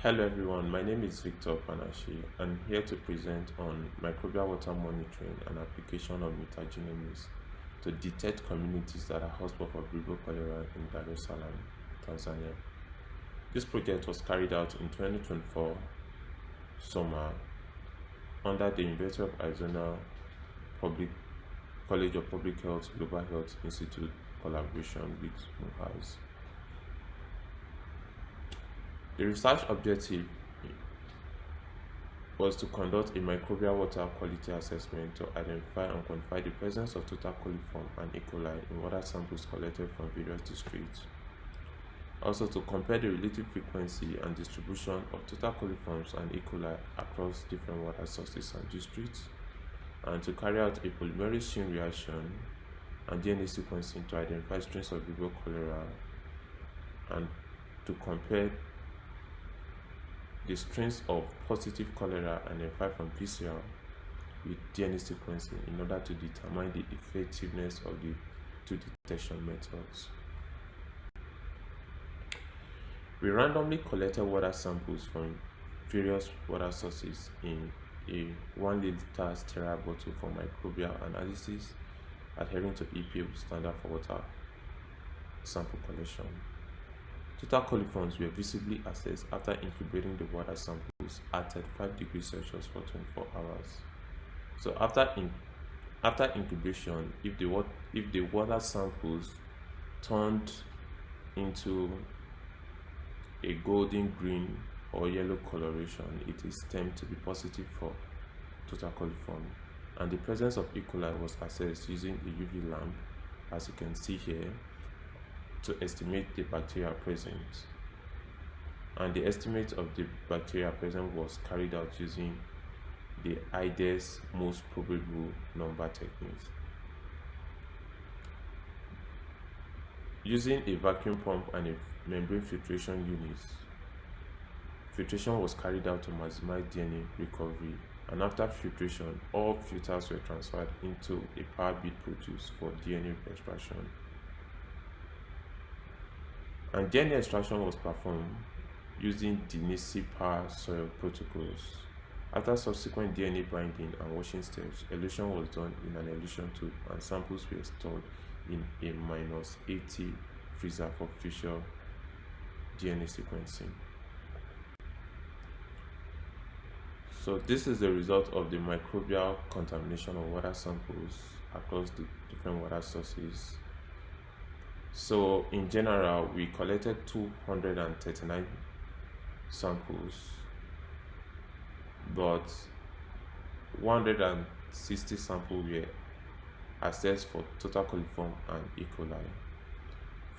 Hello everyone, my name is Victor Okpanachi. I'm here to present on microbial water monitoring and application of mutagenomics to detect communities that are hotspot for Vibrio cholera in Dar es Salaam, Tanzania. This project was carried out in 2024 summer under the University of Arizona College of Public Health Global Health Institute collaboration with MUHAS. The research objective was to conduct a microbial water quality assessment to identify and quantify the presence of total coliform and E. coli in water samples collected from various districts. Also to compare the relative frequency and distribution of total coliforms and E. coli across different water sources and districts, and to carry out a polymerase chain reaction and DNA sequencing to identify strains of Vibrio cholera and to compare the strains of positive cholera identified from PCR with DNA sequencing in order to determine the effectiveness of the two detection methods. We randomly collected water samples from various water sources in a 1 liter sterile bottle for microbial analysis, adhering to EPA standard for water sample collection. Total coliforms were visibly assessed after incubating the water samples at 35 degrees Celsius for 24 hours. So after incubation, if the water samples turned into a golden green or yellow coloration, it is termed to be positive for total coliform. And the presence of E. coli was assessed using a UV lamp, as you can see here, to estimate the bacteria present, and the estimate of the bacteria present was carried out using the IDES most probable number techniques. Using a vacuum pump and a membrane filtration unit, filtration was carried out to maximize DNA recovery, and after filtration, all filters were transferred into a power bead produced for DNA extraction. And DNA extraction was performed using the NICI power soil protocols. After subsequent DNA binding and washing steps, elution was done in an elution tube and samples were stored in a -80 freezer for future DNA sequencing. So this is the result of the microbial contamination of water samples across the different water sources. So in general, we collected 239 samples, but 160 samples were assessed for total coliform and E. coli.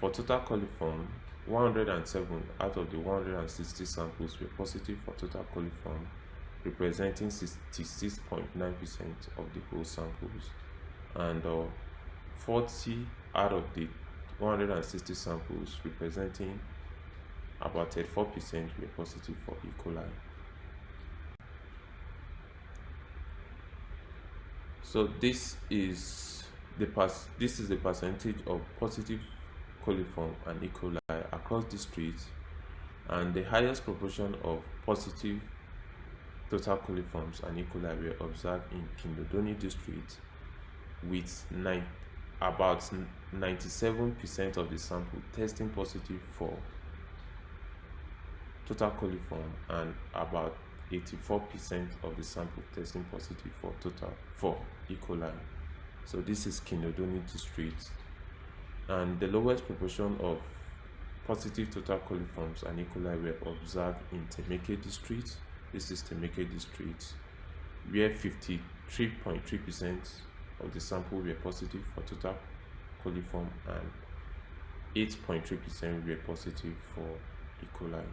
For total coliform, 107 out of the 160 samples were positive for total coliform, representing 66.9% of the whole samples, and 40 out of the 160 samples, representing about 34%, were positive for E. coli. So this is the percentage of positive coliform and E. coli across districts, and the highest proportion of positive total coliforms and E. coli were observed in Kinondoni district, with about 97% of the sample testing positive for total coliform and about 84% of the sample testing positive for E. coli. So this is Kinondoni district, and the lowest proportion of positive total coliforms and E. coli were observed in Temeke district. This is Temeke district, where 53.3% of the sample were positive for total coliform and 8.3% were positive for E. coli.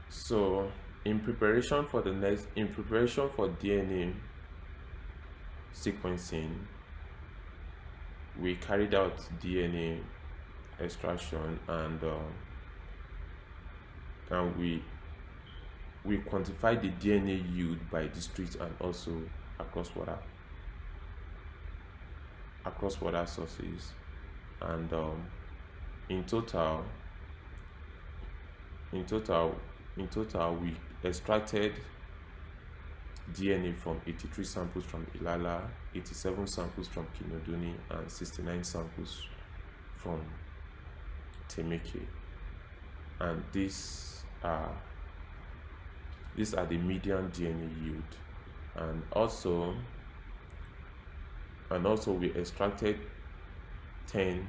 So in preparation for DNA sequencing, we carried out DNA extraction, and we quantified the DNA yield by district and also across water sources, and in total In total, we extracted DNA from 83 samples from Ilala, 87 samples from Kinoduni, and 69 samples from Temeke. And these are the median DNA yield. And also we extracted 10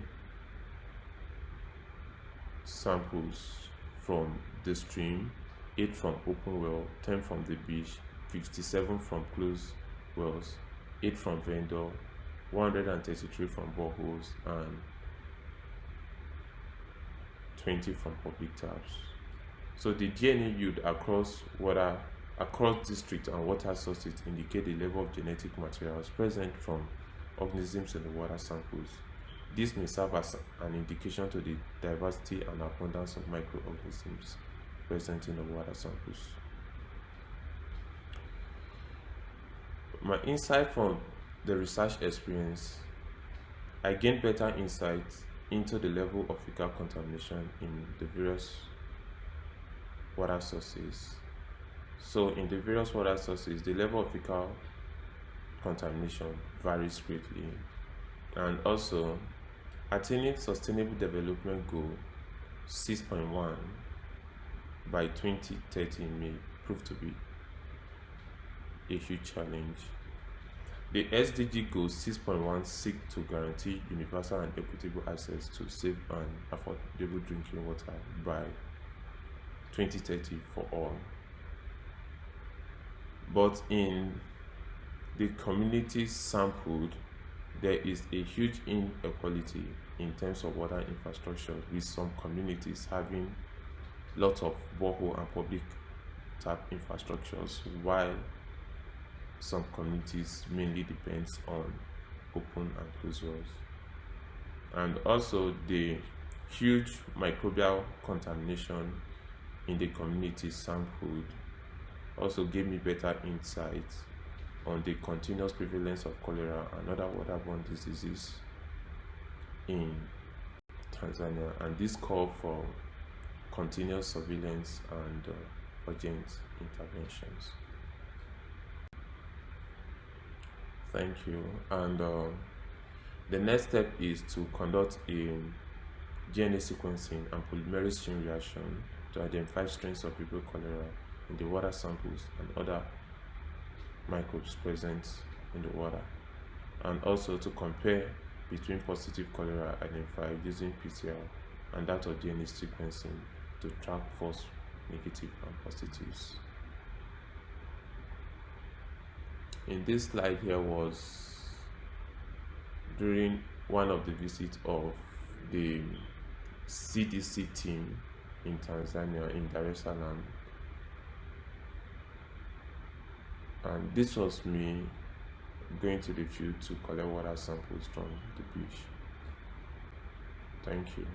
samples from the stream, 8 from open well, 10 from the beach, 57 from closed wells, 8 from vendor, 133 from boreholes, and 20 from public taps. So the DNA yield across district and water sources indicate the level of genetic materials present from organisms in the water samples. This may serve as an indication to the diversity and abundance of microorganisms present in the water samples. My insight from the research experience, I gained better insights into the level of fecal contamination in the various water sources. So in the various water sources, the level of fecal contamination varies greatly. And also, attaining sustainable development goal 6.1 by 2030 may prove to be a huge challenge. The SDG goal 6.1 seek to guarantee universal and equitable access to safe and affordable drinking water by 2030 for all. But in the communities sampled, there is a huge inequality in terms of water infrastructure, with some communities having lots of borehole and public tap infrastructures, while some communities mainly depends on open and closed wells. And also the huge microbial contamination in the communities sampled also gave me better insights on the continuous prevalence of cholera and other waterborne diseases in Tanzania, and this called for continuous surveillance and urgent interventions. Thank you. And the next step is to conduct a DNA sequencing and polymerase chain reaction to identify strains of Vibrio cholera in the water samples and other microbes present in the water, and also to compare between positive cholera identified using PCR and that of DNA sequencing to track false negative and positives. In this slide here was during one of the visits of the CDC team in Tanzania, in Dar es Salaam, and this was me going to the field to collect water samples from the beach. Thank you.